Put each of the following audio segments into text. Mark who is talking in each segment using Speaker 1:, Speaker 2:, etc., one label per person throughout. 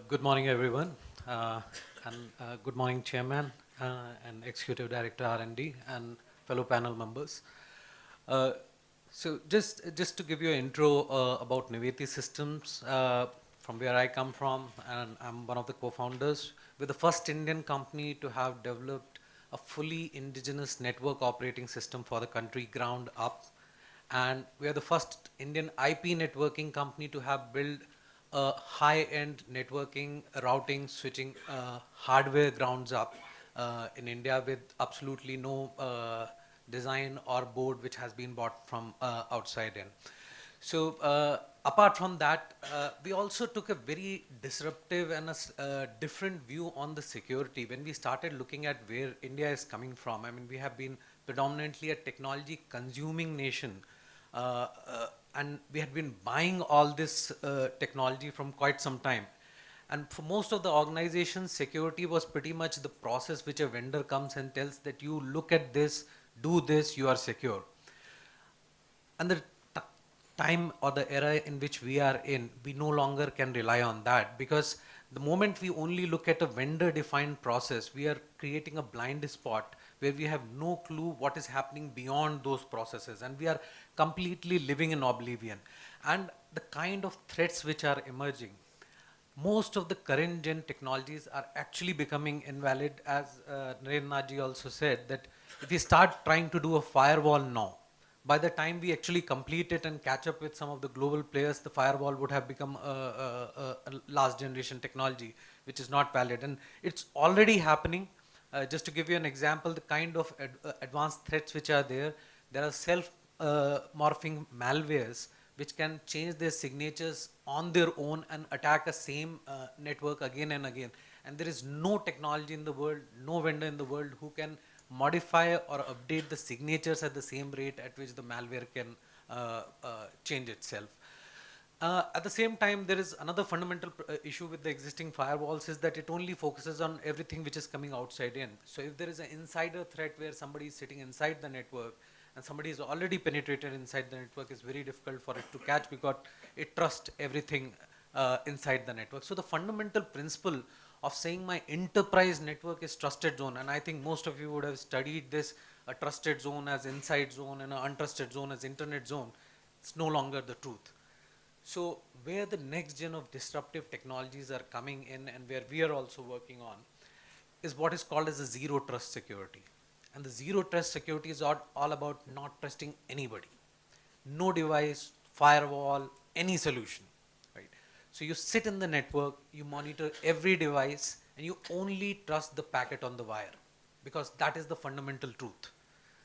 Speaker 1: Good morning, everyone, and good morning, Chairman and Executive Director R&D and fellow panel members. Uh, so just to give you an intro about Nivetti Systems, from where I come from, and I'm one of the co-founders. We're the first Indian company to have developed a fully indigenous network operating system for the country ground up, and we are the first Indian IP networking company to have built a high-end networking, routing, switching hardware grounds up in India with absolutely no design or board which has been bought from outside in. So apart from that, we also took a very disruptive and a different view on the security when we started looking at where India is coming from. I mean, we have been predominantly a technology consuming nation, and we had been buying all this technology from quite some time. And for most of the organizations, security was pretty much the process which a vendor comes and tells that you look at this, do this, you are secure. And the time or the era in which we are in, we no longer can rely on that, because the moment we only look at a vendor defined process, we are creating a blind spot where we have no clue what is happening beyond those processes, and we are completely living in oblivion. And the kind of threats which are emerging, most of the current gen technologies are actually becoming invalid, as Narendra ji also said, that if we start trying to do a firewall now, by the time we actually complete it and catch up with some of the global players, the firewall would have become a last generation technology, which is not valid. And it's already happening. Just to give you an example, the kind of advanced threats which are there are self-morphing malwares which can change their signatures on their own and attack a same network again and again. And there is no technology in the world, no vendor in the world who can modify or update the signatures at the same rate at which the malware can change itself. At the same time, there is another fundamental issue with the existing firewalls, is that it only focuses on everything which is coming outside in. So if there is an insider threat where somebody is sitting inside the network and somebody is already penetrated inside the network, it's very difficult for it to catch because it trusts everything inside the network. So the fundamental principle of saying my enterprise network is trusted zone, and I think most of you would have studied this, a trusted zone as inside zone and an untrusted zone as internet zone, it's no longer the truth. So where the next gen of disruptive technologies are coming in, and where we are also working on, is what is called as a zero trust security. And the zero trust security is all about not trusting anybody. No device, firewall, any solution, right? So you sit in the network, you monitor every device, and you only trust the packet on the wire, because that is the fundamental truth.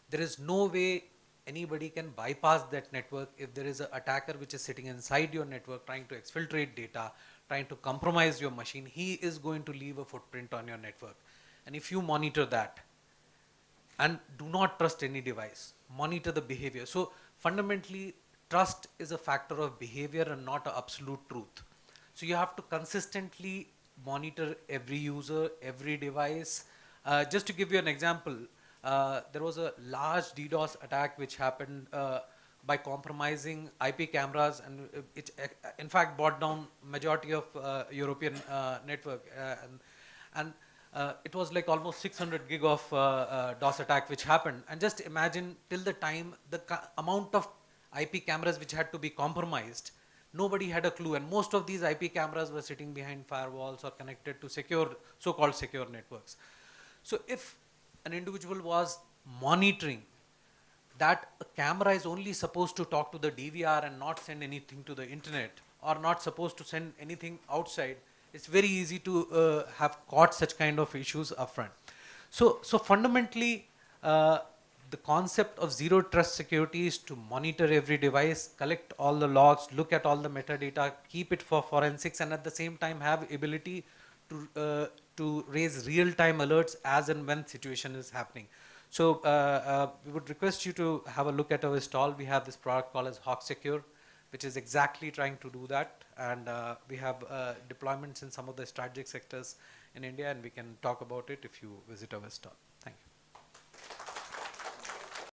Speaker 1: There is no way anybody can bypass that network. If there is an attacker which is sitting inside your network trying to exfiltrate data, trying to compromise your machine, he is going to leave a footprint on your network. And if you monitor that, and do not trust any device, monitor the behavior. So fundamentally, trust is a factor of behavior and not an absolute truth. So you have to consistently monitor every user, every device. Just to give you an example, there was a large DDoS attack which happened by compromising IP cameras, and it in fact brought down majority of European network. And it was like almost 600 gig of DOS attack which happened. And just imagine, till the time the amount of IP cameras which had to be compromised, nobody had a clue. And most of these IP cameras were sitting behind firewalls or connected to secure, so-called secure networks. So if an individual was monitoring that a camera is only supposed to talk to the DVR and not send anything to the internet, or not supposed to send anything outside, it's very easy to have caught such kind of issues upfront. So fundamentally, the concept of zero trust security is to monitor every device, collect all the logs, look at all the metadata, keep it for forensics, and at the same time have ability to raise real-time alerts as and when situation is happening. So we would request you to have a look at our stall. We have this product called as Hawk Secure, which is exactly trying to do that. And we have deployments in some of the strategic sectors in India, and we can talk about it if you visit our stall.